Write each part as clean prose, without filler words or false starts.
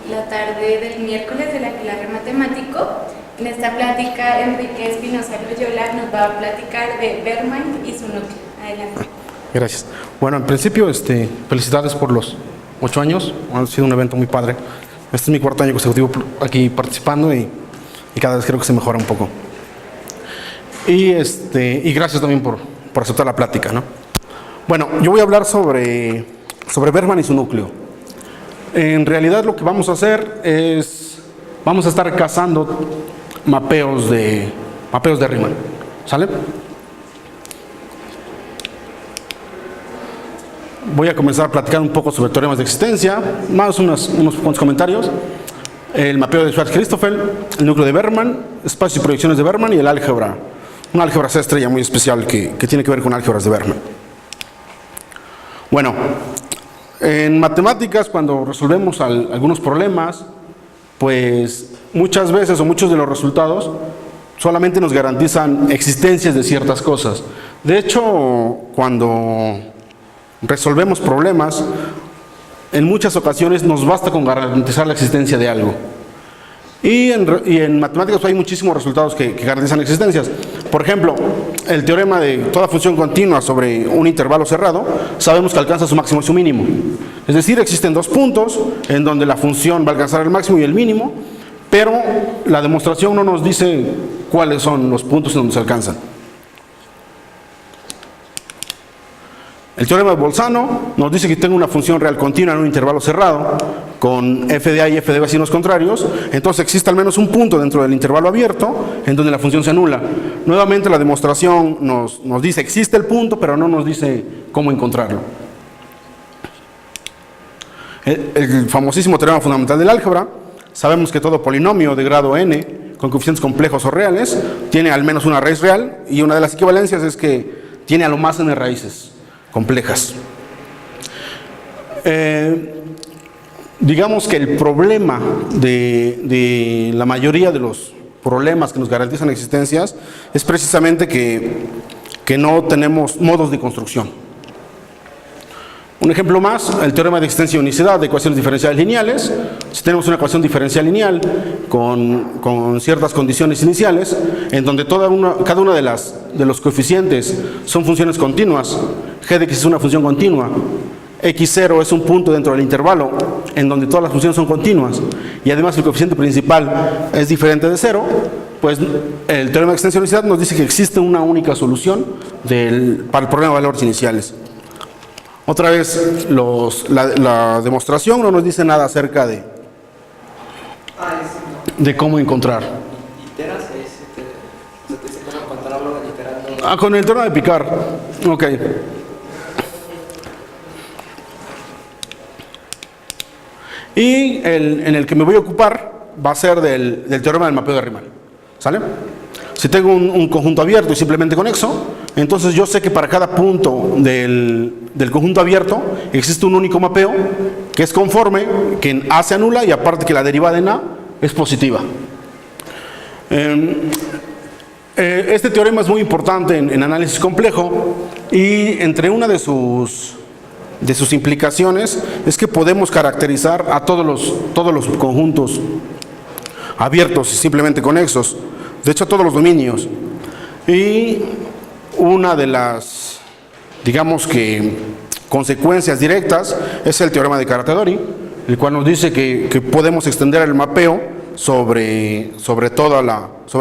la tarde del miércoles del Aquelarre Matemático. En esta plática, Enrique Espinosa Loyola nos va a platicar de Bergman y su núcleo. Adelante. Gracias. Bueno, en principio, felicidades por los 8 años. Ha sido un evento muy padre. Este es mi 4º año consecutivo aquí participando y cada vez creo que se mejora un poco. Y gracias también por aceptar la plática, ¿no? Bueno, yo voy a hablar sobre Bergman y su núcleo. En realidad lo que vamos a hacer es, vamos a estar cazando mapeos de Riemann, ¿sale? Voy a comenzar a platicar un poco sobre teoremas de existencia, más unos cuantos comentarios. El mapeo de Schwarz-Christoffel, el núcleo de Bergman, espacios y proyecciones de Bergman y el álgebra, una álgebra C estrella muy especial que tiene que ver con álgebras de Bergman. Bueno, en matemáticas, cuando resolvemos algunos problemas, pues muchas veces o muchos de los resultados solamente nos garantizan existencias de ciertas cosas. De hecho, cuando resolvemos problemas, en muchas ocasiones nos basta con garantizar la existencia de algo. Y en matemáticas hay muchísimos resultados que garantizan existencias. Por ejemplo, el teorema de toda función continua sobre un intervalo cerrado, sabemos que alcanza su máximo y su mínimo. Es decir, existen dos puntos en donde la función va a alcanzar el máximo y el mínimo, pero la demostración no nos dice cuáles son los puntos en donde se alcanzan. El teorema de Bolzano nos dice que tengo una función real continua en un intervalo cerrado con f de a y f de b signos contrarios, entonces existe al menos un punto dentro del intervalo abierto en donde la función se anula. Nuevamente la demostración nos dice existe el punto, pero no nos dice cómo encontrarlo. El famosísimo teorema fundamental del álgebra, sabemos que todo polinomio de grado n con coeficientes complejos o reales tiene al menos una raíz real, y una de las equivalencias es que tiene a lo más n raíces complejas. Digamos que el problema de la mayoría de los problemas que nos garantizan existencias es precisamente que no tenemos modos de construcción. Un ejemplo más, el teorema de existencia y unicidad de ecuaciones diferenciales lineales. Si tenemos una ecuación diferencial lineal con ciertas condiciones iniciales, en donde cada una de los coeficientes son funciones continuas, g de x es una función continua, x0 es un punto dentro del intervalo en donde todas las funciones son continuas, y además el coeficiente principal es diferente de 0, pues el teorema de existencia y unicidad nos dice que existe una única solución para el problema de valores iniciales. Otra vez, la demostración no nos dice nada acerca de cómo encontrar. Con el teorema de Picard. Ok. Y en el que me voy a ocupar va a ser del teorema del mapeo de Riemann. ¿Sale? Si tengo un conjunto abierto y simplemente conexo, entonces yo sé que para cada punto del conjunto abierto existe un único mapeo que es conforme, que en A se anula y aparte que la derivada en A es positiva. Este teorema es muy importante en análisis complejo, y entre una de sus implicaciones es que podemos caracterizar a todos los conjuntos abiertos y simplemente conexos, de hecho a todos los dominios. Y una de las, digamos que, consecuencias directas es el teorema de Carathédori, el cual nos dice que podemos extender el mapeo sobre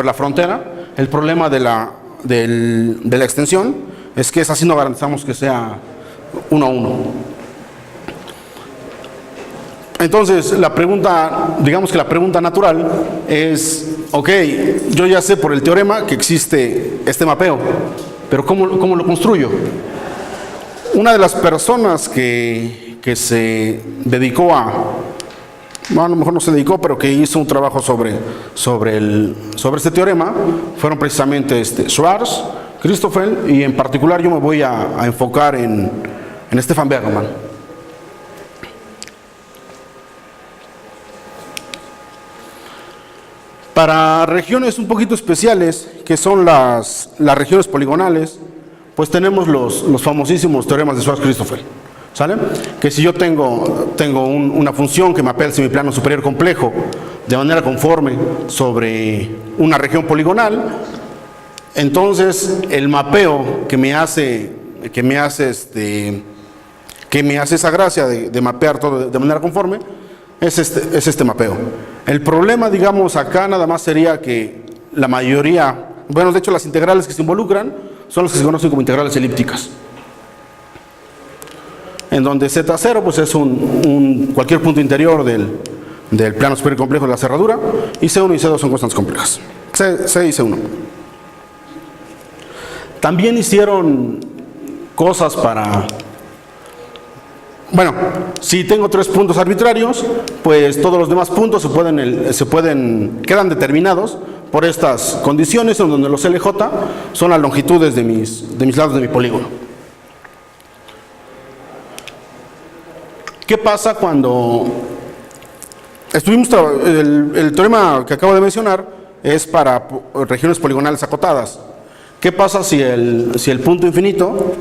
la frontera. El problema de la extensión es que así no garantizamos que sea 1 a 1. Entonces, digamos que la pregunta natural es, ok, yo ya sé por el teorema que existe este mapeo, pero ¿cómo lo construyo? Una de las personas que se dedicó bueno, a lo mejor no se dedicó, pero que hizo un trabajo sobre este teorema, fueron precisamente Schwarz, Christoffel, y en particular yo me voy a enfocar en Stefan Bergman. Para regiones un poquito especiales, que son las regiones poligonales, pues tenemos los famosísimos teoremas de Schwarz-Christoffel. ¿Sale? Que si yo tengo una función que mapea el semiplano superior complejo de manera conforme sobre una región poligonal, entonces el mapeo que me hace esa gracia de mapear todo de manera conforme es este mapeo. El problema, digamos, acá nada más sería que la mayoría, bueno, de hecho las integrales que se involucran son las que se conocen como integrales elípticas, en donde Z0 pues es cualquier punto interior del plano superior complejo de la cerradura, y C1 y C2 son constantes complejas, C y C1. También hicieron cosas para, bueno, si tengo 3 puntos arbitrarios, pues todos los demás puntos quedan determinados por estas condiciones, en donde los LJ son las longitudes de mis lados de mi polígono. ¿Qué pasa cuando el teorema que acabo de mencionar es para regiones poligonales acotadas? ¿Qué pasa si el punto infinito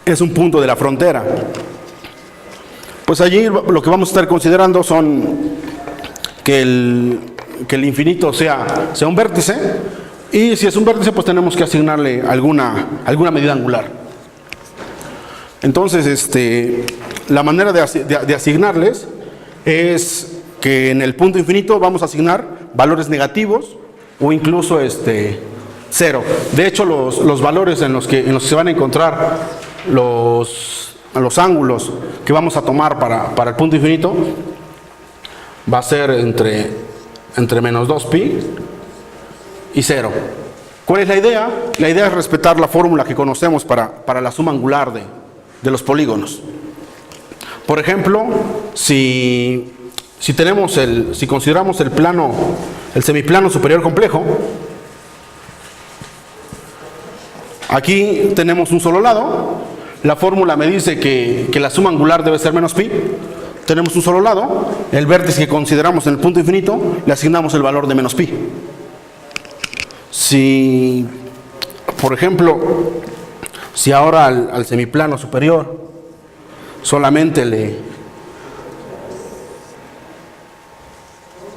es un punto de la frontera? Pues allí lo que vamos a estar considerando son que el infinito sea un vértice, y si es un vértice pues tenemos que asignarle alguna medida angular. Entonces, la manera de asignarles es que en el punto infinito vamos a asignar valores negativos o incluso 0. De hecho, los valores en los que se van a encontrar los ángulos que vamos a tomar para el punto infinito va a ser entre menos 2pi y 0. ¿Cuál es la idea? La idea es respetar la fórmula que conocemos para la suma angular de los polígonos. Por ejemplo, si consideramos el semiplano superior complejo, aquí tenemos un solo lado, la fórmula me dice que la suma angular debe ser menos pi, tenemos un solo lado, el vértice que consideramos en el punto infinito, le asignamos el valor de menos pi. Si, por ejemplo, si ahora al semiplano superior solamente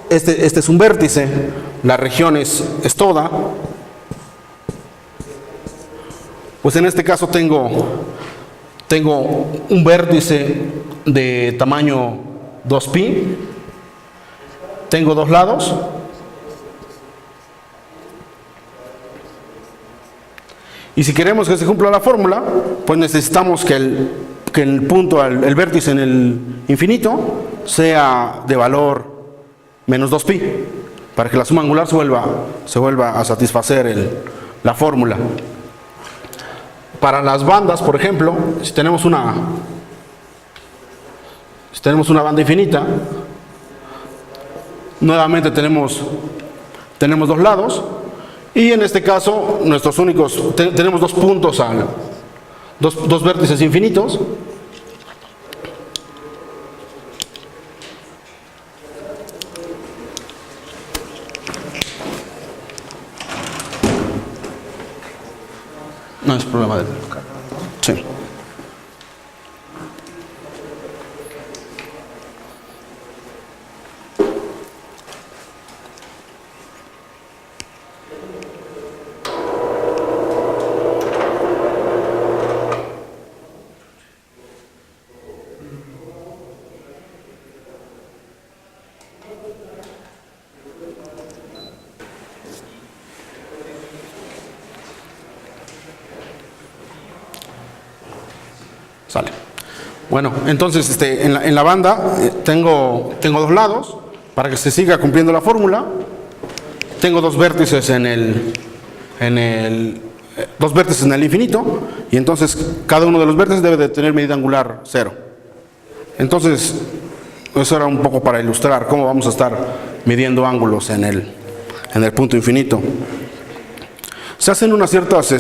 este es un vértice, la región es toda, pues en este caso tengo un vértice de tamaño 2pi, tengo dos lados, y si queremos que se cumpla la fórmula, pues necesitamos que el punto, el vértice en el infinito, sea de valor menos 2pi, para que la suma angular se vuelva a satisfacer la fórmula. Para las bandas, por ejemplo, si tenemos una banda infinita, nuevamente tenemos dos lados, y en este caso tenemos dos puntos, dos vértices infinitos. No es problema del local. Sí. Sale. Bueno, entonces en la banda tengo dos lados para que se siga cumpliendo la fórmula. Tengo dos vértices en el infinito, y entonces cada uno de los vértices debe de tener medida angular 0. Entonces, eso era un poco para ilustrar cómo vamos a estar midiendo ángulos en el punto infinito. Se hacen unas ciertas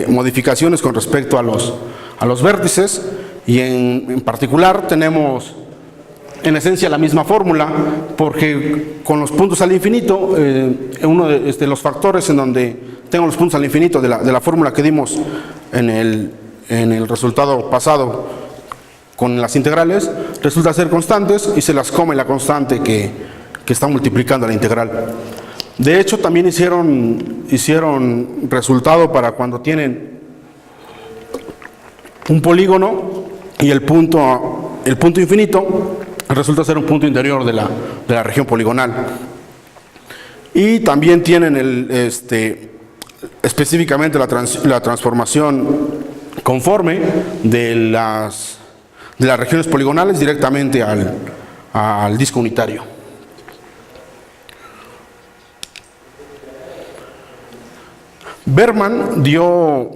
modificaciones con respecto a los vértices, y en particular tenemos en esencia la misma fórmula, porque con los puntos al infinito, uno de los factores en donde tengo los puntos al infinito de la fórmula que dimos en en el resultado pasado con las integrales, resulta ser constantes y se las come la constante que está multiplicando la integral. De hecho, también hicieron resultado para cuando tienen un polígono y el punto infinito resulta ser un punto interior de la región poligonal. Y también tienen específicamente la transformación conforme de las regiones poligonales directamente al disco unitario. Berman dio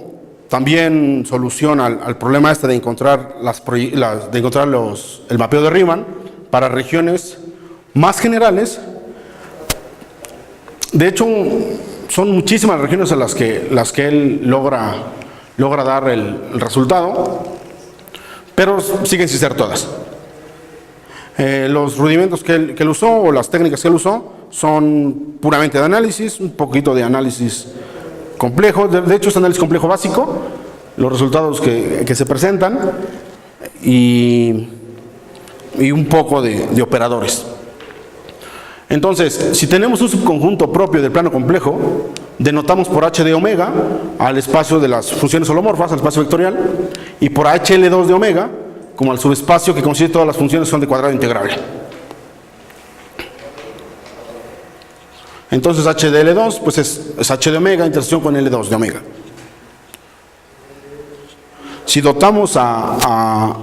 también solución al problema de encontrar, el mapeo de Riemann para regiones más generales. De hecho, son muchísimas regiones a las que él logra dar el resultado, pero siguen sin ser todas. Los rudimentos que él usó, o las técnicas que él usó, son puramente de análisis, un poquito de análisis complejo. De hecho, es análisis complejo básico, los resultados que se presentan, y un poco de operadores. Entonces, si tenemos un subconjunto propio del plano complejo, denotamos por h de omega al espacio de las funciones holomorfas, al espacio vectorial, y por HL2 de omega como al subespacio que consigue todas las funciones son de cuadrado integrable. Entonces h de L2 pues es h de omega intersección con L2 de omega. Si dotamos a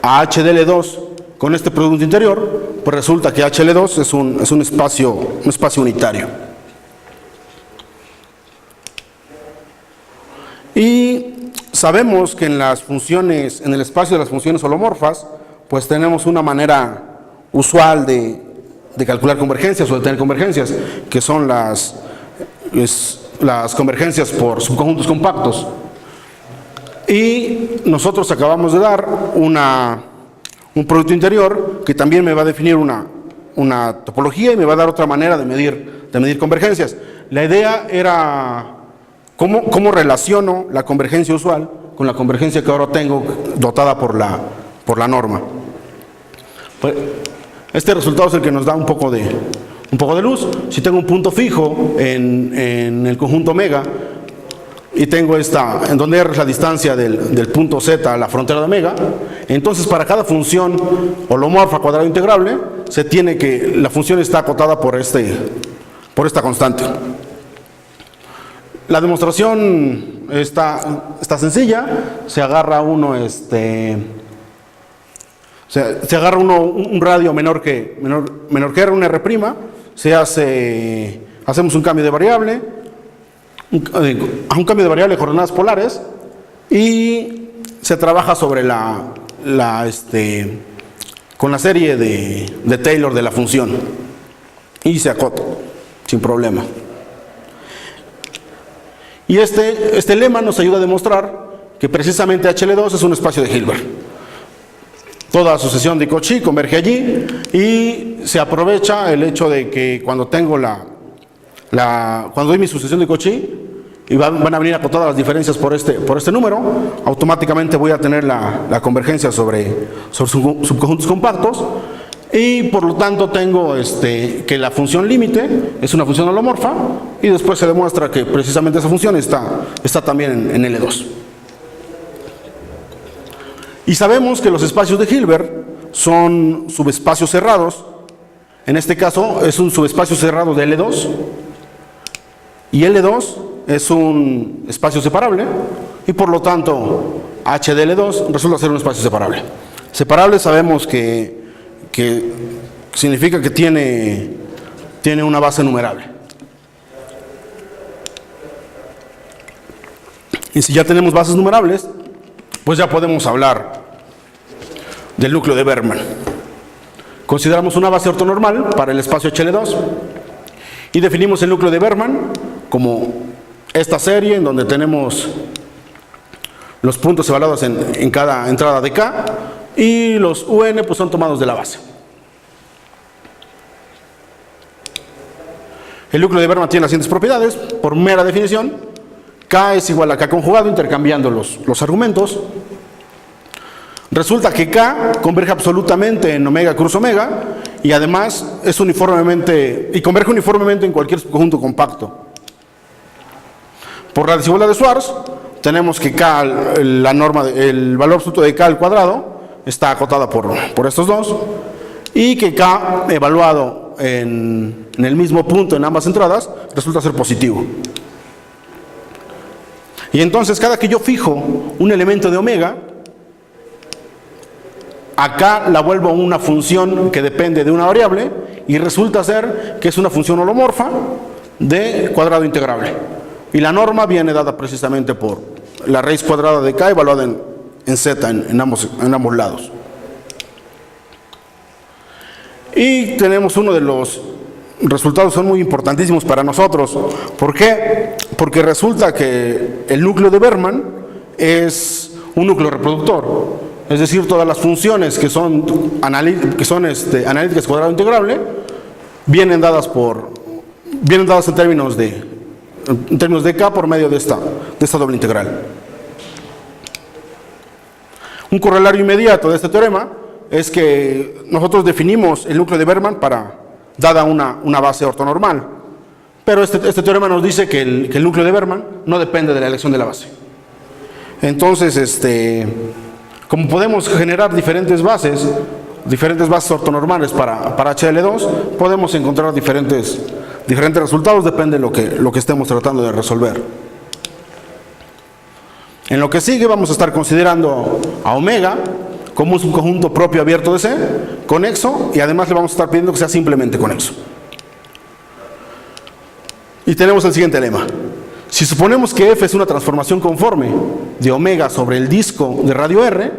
h de L2 con este producto interior, pues resulta que HL2 es un espacio unitario. Y sabemos que en el espacio de las funciones holomorfas, pues tenemos una manera usual de calcular convergencias o de tener convergencias, que son las convergencias por subconjuntos compactos. Y nosotros acabamos de dar un producto interior que también me va a definir una topología y me va a dar otra manera de medir convergencias. La idea era cómo relaciono la convergencia usual con la convergencia que ahora tengo dotada por la norma. Pues, este resultado es el que nos da un poco de luz. Si tengo un punto fijo en el conjunto omega y tengo en donde R es la distancia del punto Z a la frontera de omega, entonces para cada función holomorfa cuadrado integrable la función está acotada por esta constante. La demostración está sencilla. Se agarra uno un radio menor que R, un R', hacemos un cambio de variable, un cambio de variable de coordenadas polares, y se trabaja sobre con la serie de Taylor de la función y se acota sin problema. Y este lema nos ayuda a demostrar que precisamente HL2 es un espacio de Hilbert. Toda sucesión de Cauchy converge allí, y se aprovecha el hecho de que cuando tengo cuando doy mi sucesión de Cauchy y van a venir acotadas las diferencias por este número, automáticamente voy a tener la convergencia sobre subconjuntos compactos, y por lo tanto tengo que la función límite es una función holomorfa, y después se demuestra que precisamente esa función está también en L2. Y sabemos que los espacios de Hilbert son subespacios cerrados. En este caso es un subespacio cerrado de L2, y L2 es un espacio separable, y por lo tanto H de L2 resulta ser un espacio separable. Separable sabemos que significa que tiene una base numerable. Y si ya tenemos bases numerables, pues ya podemos hablar del núcleo de Berman. Consideramos una base ortonormal para el espacio HL2 y definimos el núcleo de Berman como esta serie en donde tenemos los puntos evaluados en cada entrada de K, y los UN pues son tomados de la base. El núcleo de Berman tiene las siguientes propiedades. Por mera definición, K es igual a K conjugado, intercambiando los argumentos. Resulta que K converge absolutamente en omega cruz omega y además es converge uniformemente en cualquier subconjunto compacto. Por la desigualdad de Schwarz, tenemos que K, el valor absoluto de K al cuadrado, está acotada por estos dos, y que K evaluado en el mismo punto en ambas entradas resulta ser positivo. Y entonces cada que yo fijo un elemento de omega, acá la vuelvo una función que depende de una variable y resulta ser que es una función holomorfa de cuadrado integrable. Y la norma viene dada precisamente por la raíz cuadrada de K evaluada en z en ambos lados. Y tenemos uno de los resultados, son muy importantísimos para nosotros. ¿Por qué? Porque resulta que el núcleo de Berman es un núcleo reproductor. Es decir, todas las funciones que son analíticas cuadrado integrable vienen dadas en términos de K por medio de esta doble integral. Un corolario inmediato de este teorema es que nosotros definimos el núcleo de Berman dada una base ortonormal. Pero este teorema nos dice que el núcleo de Berman no depende de la elección de la base. Entonces, como podemos generar diferentes bases ortonormales para HL2, podemos encontrar diferentes resultados, depende de lo que estemos tratando de resolver. En lo que sigue vamos a estar considerando a omega como un subconjunto propio abierto de C, conexo, y además le vamos a estar pidiendo que sea simplemente conexo. Y tenemos el siguiente lema. Si suponemos que F es una transformación conforme de omega sobre el disco de radio R,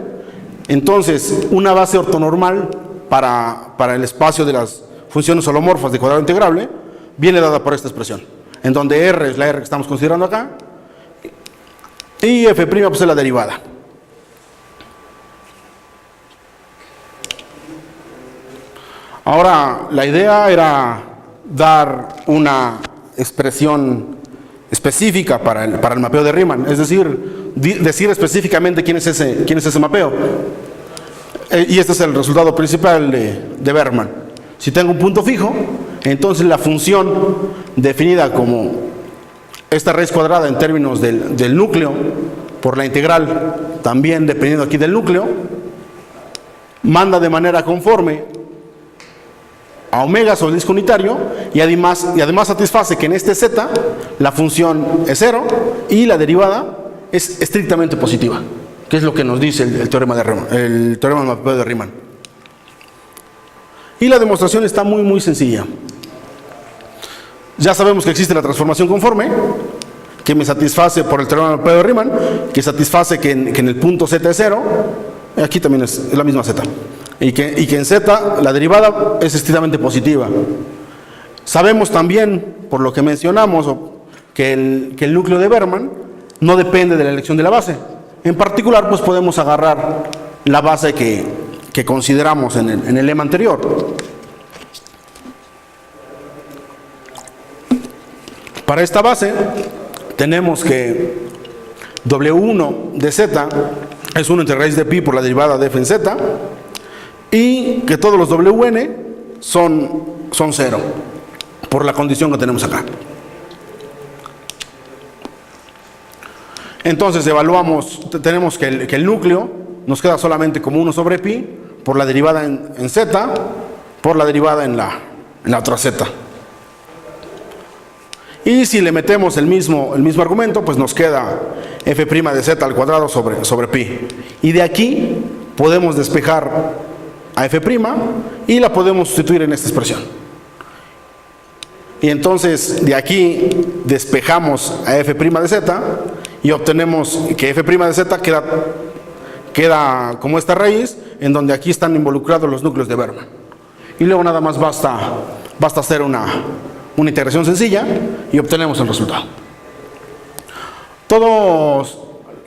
entonces una base ortonormal para el espacio de las funciones holomorfas de cuadrado integrable viene dada por esta expresión, en donde R es la R que estamos considerando acá, y F' pues es la derivada. Ahora, la idea era dar una expresión específica para el mapeo de Riemann, es decir, decir específicamente quién es ese mapeo. Y este es el resultado principal de Berman. Si tengo un punto fijo, entonces la función definida como esta raíz cuadrada en términos del núcleo por la integral, también dependiendo aquí del núcleo, manda de manera conforme a omega sobre el disco unitario y además satisface que en este z la función es 0 y la derivada es estrictamente positiva, que es lo que nos dice el teorema del mapeo de Riemann. Y la demostración está muy muy sencilla. Ya sabemos que existe la transformación conforme, que me satisface por el teorema del mapeo de Riemann, que satisface que en el punto z es 0, aquí también es la misma z. Y que en z la derivada es estrictamente positiva. Sabemos también, por lo que mencionamos, que el núcleo de Berman no depende de la elección de la base. En particular, pues podemos agarrar la base que consideramos en el lema anterior. Para esta base, tenemos que W1 de z es 1 entre raíz de pi por la derivada de f en z, y que todos los Wn son 0, por la condición que tenemos acá. Entonces tenemos que el núcleo nos queda solamente como 1 sobre pi, por la derivada en z, por la derivada en la otra z. Y si le metemos el mismo argumento, pues nos queda f' de z al cuadrado sobre pi. Y de aquí podemos despejar a f' y la podemos sustituir en esta expresión. Y entonces de aquí despejamos a f' de z y obtenemos que f' de z queda como esta raíz, en donde aquí están involucrados los núcleos de Berman. Y luego nada más basta hacer una integración sencilla y obtenemos el resultado.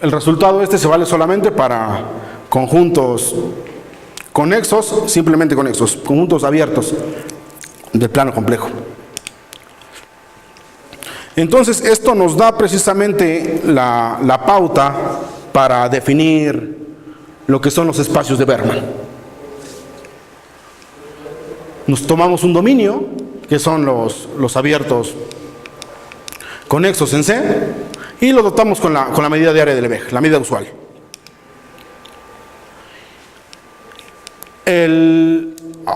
El resultado se vale solamente para conjuntos conexos, simplemente conexos, conjuntos abiertos del plano complejo. Entonces, esto nos da precisamente la pauta para definir lo que son los espacios de Berman. Nos tomamos un dominio, que son los abiertos conexos en C, y lo dotamos con la medida de área de Lebesgue, la medida usual.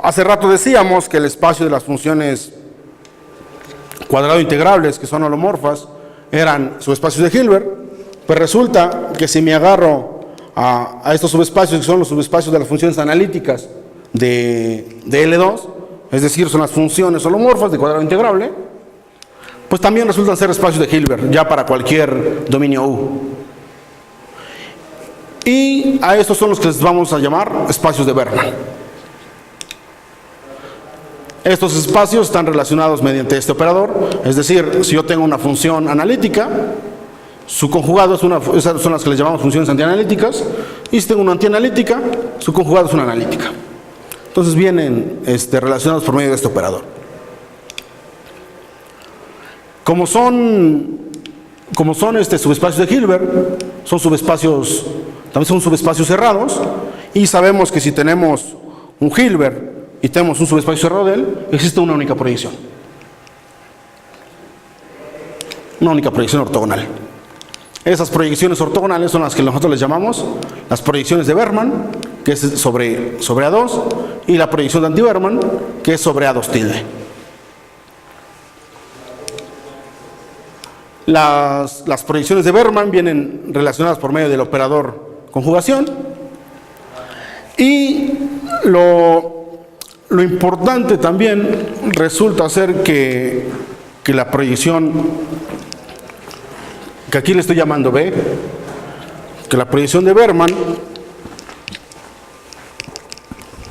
Hace rato decíamos que el espacio de las funciones cuadrado integrables, que son holomorfas, eran subespacios de Hilbert. Pues resulta que si me agarro a estos subespacios, que son los subespacios de las funciones analíticas de L2, es decir, son las funciones holomorfas de cuadrado integrable, pues también resultan ser espacios de Hilbert, ya para cualquier dominio U. Y a estos son los que les vamos a llamar espacios de Berman. Estos espacios están relacionados mediante este operador, es decir, si yo tengo una función analítica, su conjugado esas son las que les llamamos funciones antianalíticas, y si tengo una antianalítica, su conjugado es una analítica. Entonces vienen relacionados por medio de este operador. Como son subespacios de Hilbert, también son subespacios cerrados, y sabemos que si tenemos un Hilbert y tenemos un subespacio cerrado de él, existe una única proyección. Una única proyección ortogonal. Esas proyecciones ortogonales son las que nosotros les llamamos las proyecciones de Berman, que es sobre A2, y la proyección de anti-Berman, que es sobre A2 tilde. Las proyecciones de Berman vienen relacionadas por medio del operador conjugación, y lo importante también resulta ser que la proyección, que aquí le estoy llamando B, que la proyección de Berman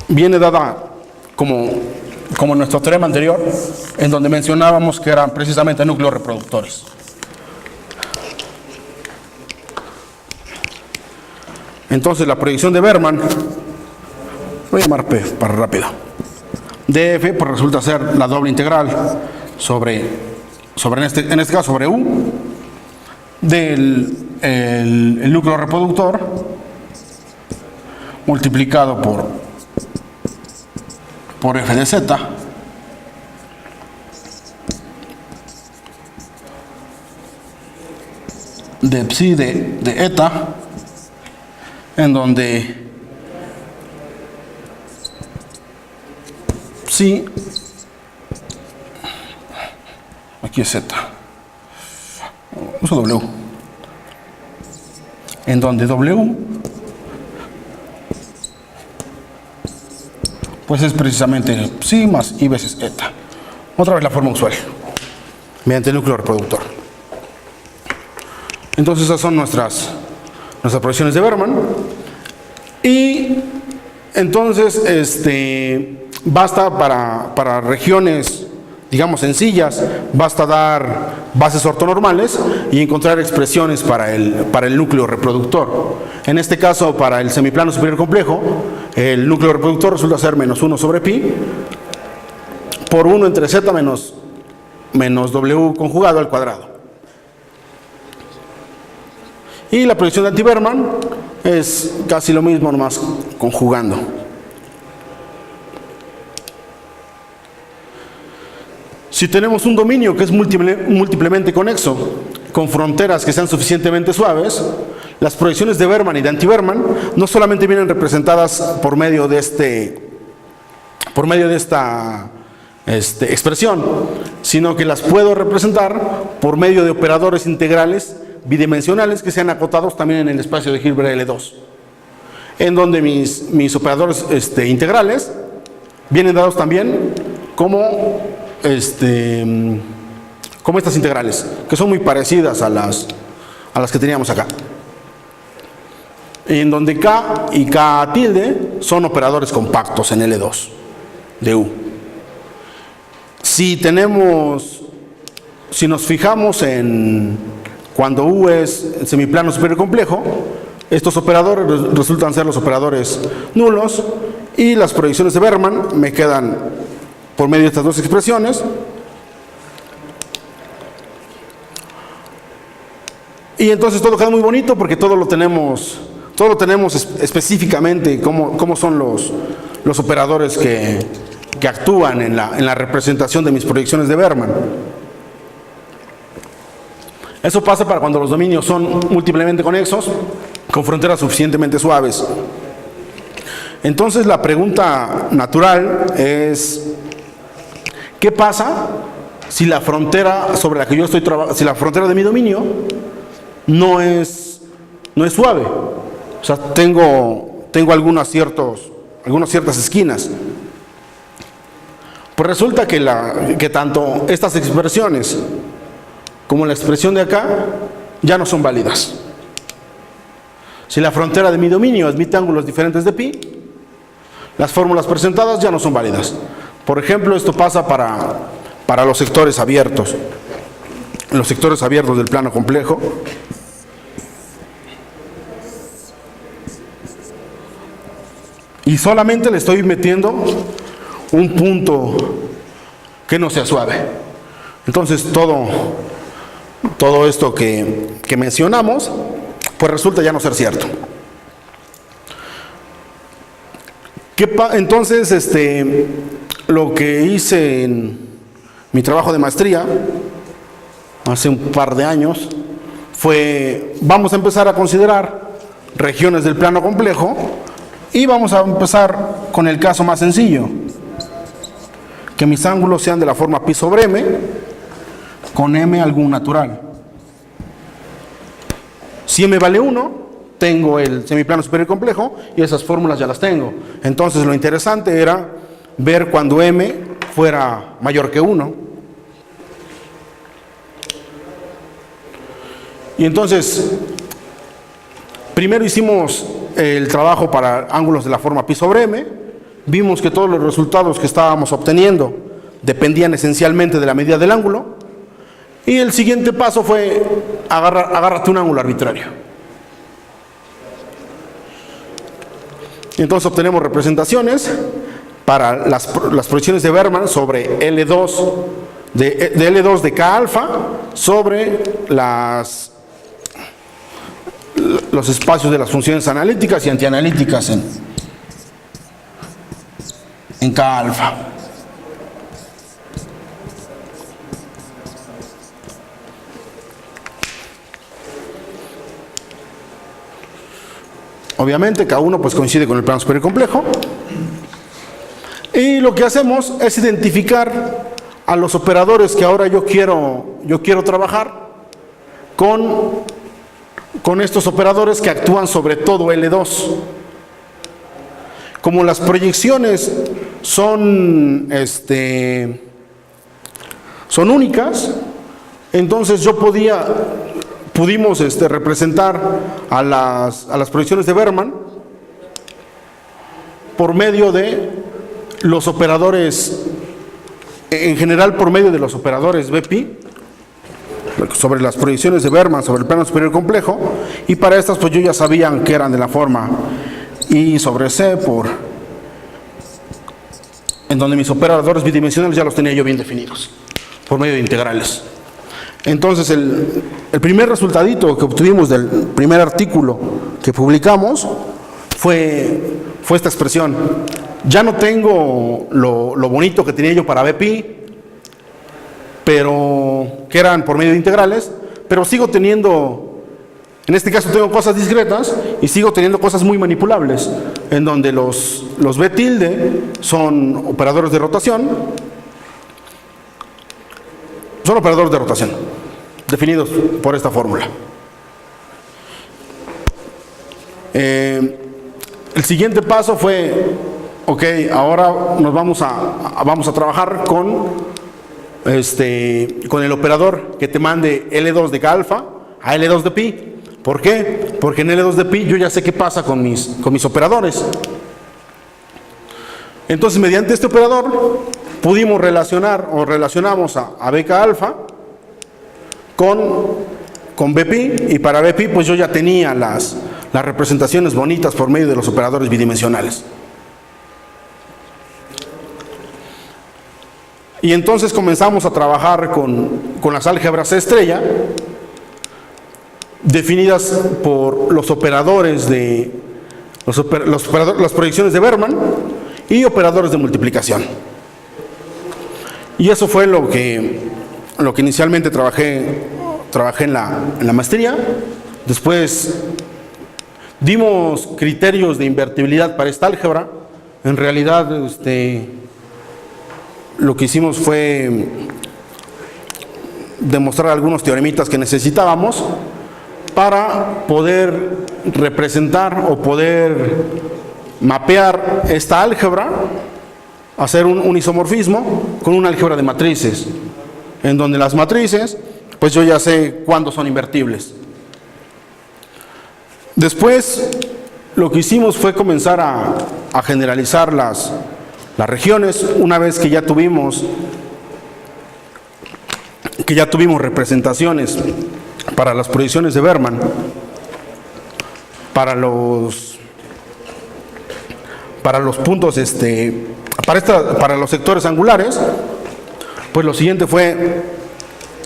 viene dada como nuestro teorema anterior, en donde mencionábamos que eran precisamente núcleos reproductores. Entonces la proyección de Berman, voy a llamar P para rápido, df pues resulta ser la doble integral sobre en este caso sobre U del el núcleo reproductor multiplicado por f de z de psi de eta, en donde psi, aquí es z, uso w, en donde w pues es precisamente psi más i veces eta. Otra vez la forma usual, mediante el núcleo reproductor. Entonces esas son nuestras proyecciones de Berman. Y entonces basta para regiones, digamos, sencillas, basta dar bases ortonormales y encontrar expresiones para el núcleo reproductor. En este caso, para el semiplano superior complejo, el núcleo reproductor resulta ser menos 1 sobre pi por 1 entre z menos w conjugado al cuadrado. Y la proyección de anti-Berman es casi lo mismo, nomás conjugando. Si tenemos un dominio que es múltiplemente conexo, con fronteras que sean suficientemente suaves, las proyecciones de Berman y de anti-Berman no solamente vienen representadas por medio de esta expresión, sino que las puedo representar por medio de operadores integrales bidimensionales que sean acotados también en el espacio de Hilbert L2, en donde mis operadores integrales vienen dados también como estas integrales, que son muy parecidas a las que teníamos acá, en donde K y K tilde son operadores compactos en L2 de U. Si nos fijamos en cuando U es el semiplano superior complejo, estos operadores resultan ser los operadores nulos, y las proyecciones de Berman me quedan por medio de estas dos expresiones, Y entonces todo queda muy bonito porque todo lo tenemos específicamente cómo son los operadores que actúan en la representación de mis proyecciones de Berman. Eso pasa para cuando los dominios son múltiplemente conexos, con fronteras suficientemente suaves. Entonces la pregunta natural es, ¿qué pasa si la frontera sobre la que yo estoy trabajando, si la frontera de mi dominio no es suave? O sea, tengo algunas ciertas esquinas. Pues resulta que tanto estas expresiones como la expresión de acá ya no son válidas. Si la frontera de mi dominio admite ángulos diferentes de pi, las fórmulas presentadas ya no son válidas. Por ejemplo, esto pasa para los sectores abiertos. En los sectores abiertos del plano complejo, y solamente le estoy metiendo un punto que no sea suave. Entonces todo esto que mencionamos, pues resulta ya no ser cierto. Entonces, lo que hice en mi trabajo de maestría hace un par de años fue, vamos a empezar a considerar regiones del plano complejo y vamos a empezar con el caso más sencillo, que mis ángulos sean de la forma pi sobre m con m algún natural. Si m vale 1, tengo el semiplano superior complejo y esas fórmulas ya las tengo. Entonces lo interesante era ver cuando m fuera mayor que 1. Y entonces, primero hicimos el trabajo para ángulos de la forma pi sobre m. Vimos que todos los resultados que estábamos obteniendo dependían esencialmente de la medida del ángulo. Y el siguiente paso fue agárrate un ángulo arbitrario. Y entonces obtenemos representaciones para las proyecciones de Berman sobre L2 de L2 de K alfa sobre los espacios de las funciones analíticas y antianalíticas en K alfa. Obviamente K1 pues coincide con el plano superior complejo. Y lo que hacemos es identificar a los operadores que ahora yo quiero trabajar con estos operadores que actúan sobre todo L2. Como las proyecciones son únicas, entonces pudimos representar a las proyecciones de Berman por medio de los operadores, en general por medio de los operadores Bpi, sobre las proyecciones de Berman sobre el plano superior complejo, y para estas pues yo ya sabían que eran de la forma I sobre C en donde mis operadores bidimensionales ya los tenía yo bien definidos por medio de integrales. Entonces el primer resultadito que obtuvimos del primer artículo que publicamos fue esta expresión. Ya no tengo lo bonito que tenía yo para Bpi, pero que eran por medio de integrales, pero sigo teniendo, en este caso tengo cosas discretas y sigo teniendo cosas muy manipulables, en donde los B tilde son operadores de rotación, definidos por esta fórmula. El siguiente paso fue, ok, ahora nos vamos a trabajar con el operador que te mande L2 de K alfa a L2 de pi. ¿Por qué? Porque en L2 de pi yo ya sé qué pasa con mis operadores. Entonces, mediante este operador pudimos relacionamos a BK alfa con Bpi, y para Bpi pues yo ya tenía las representaciones bonitas por medio de los operadores bidimensionales. Y entonces comenzamos a trabajar con las álgebras estrella, definidas por los operadores de las proyecciones de Berman y operadores de multiplicación. Y eso fue lo que inicialmente trabajé en la maestría. Después dimos criterios de invertibilidad para esta álgebra. En realidad, lo que hicimos fue demostrar algunos teoremitas que necesitábamos para poder representar o poder mapear esta álgebra, hacer un isomorfismo con una álgebra de matrices, en donde las matrices, pues yo ya sé cuándo son invertibles. Después, lo que hicimos fue comenzar a generalizar las regiones, una vez que ya tuvimos representaciones para las proyecciones de Berman, para los puntos, para los sectores angulares. Pues lo siguiente fue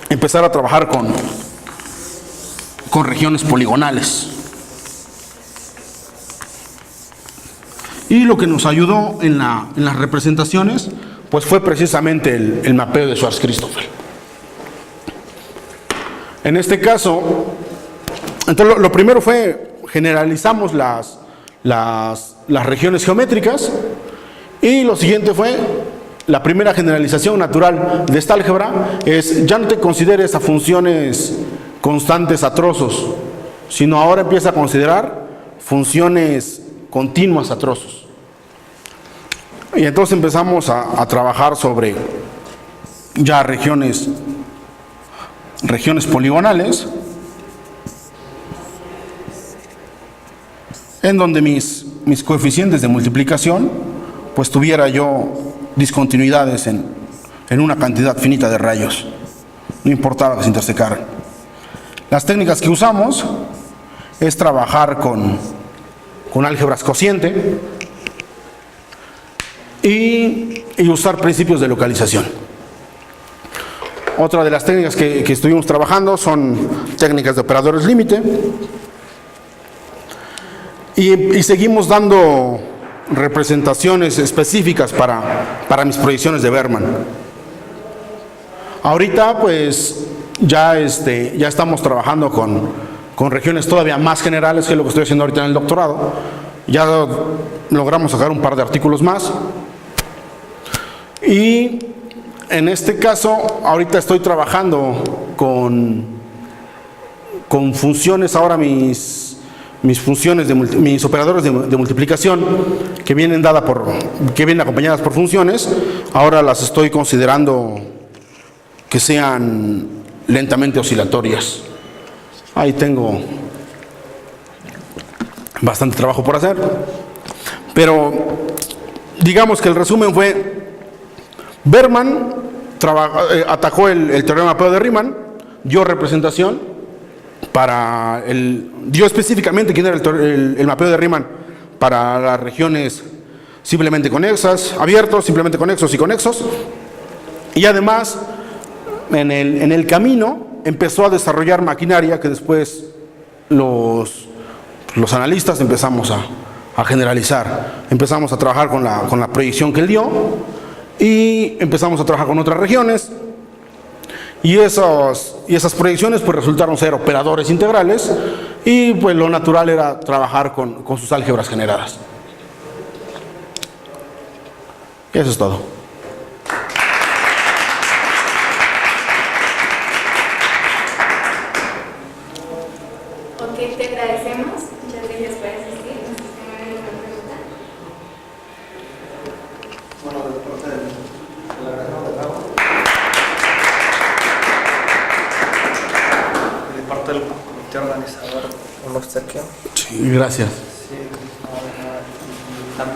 empezar a trabajar con regiones poligonales. Y lo que nos ayudó en las representaciones, pues fue precisamente el mapeo de Schwarz-Christoffel. En este caso, entonces lo primero fue generalizamos las regiones geométricas, y lo siguiente fue la primera generalización natural de esta álgebra es: ya no te consideres a funciones constantes a trozos, sino ahora empieza a considerar funciones continuas a trozos. Y entonces empezamos a trabajar sobre ya regiones poligonales, en donde mis coeficientes de multiplicación pues tuviera yo discontinuidades en una cantidad finita de rayos, no importaba que se intersecaran. Las técnicas que usamos es trabajar con álgebras cociente y usar principios de localización. Otra de las técnicas que estuvimos trabajando son técnicas de operadores límite, y seguimos dando representaciones específicas para mis proyecciones de Berman. Ahorita pues ya estamos trabajando con regiones todavía más generales, que es lo que estoy haciendo ahorita en el doctorado. Ya logramos sacar un par de artículos más, y en este caso ahorita estoy trabajando con funciones. Ahora mis funciones mis operadores de multiplicación que vienen acompañadas por funciones, ahora las estoy considerando que sean lentamente oscilatorias. Ahí tengo bastante trabajo por hacer, pero digamos que el resumen fue: Berman atacó el teorema de mapeo de Riemann, dio representación dio específicamente quién era el mapeo de Riemann para las regiones simplemente conexas, abiertos, simplemente conexos y conexos. Y además, en el camino, empezó a desarrollar maquinaria que después los analistas empezamos a generalizar. Empezamos a trabajar con la proyección que él dio, y empezamos a trabajar con otras regiones. Y esas proyecciones pues resultaron ser operadores integrales, y pues lo natural era trabajar con sus álgebras generadas. Eso es todo. Ok, te agradecemos. Muchas gracias por asistir. No sé si me hay alguna pregunta. Bueno, de parte del agregado de pago. De parte del comité organizador, un obsequio. Sí, gracias. Sí, también.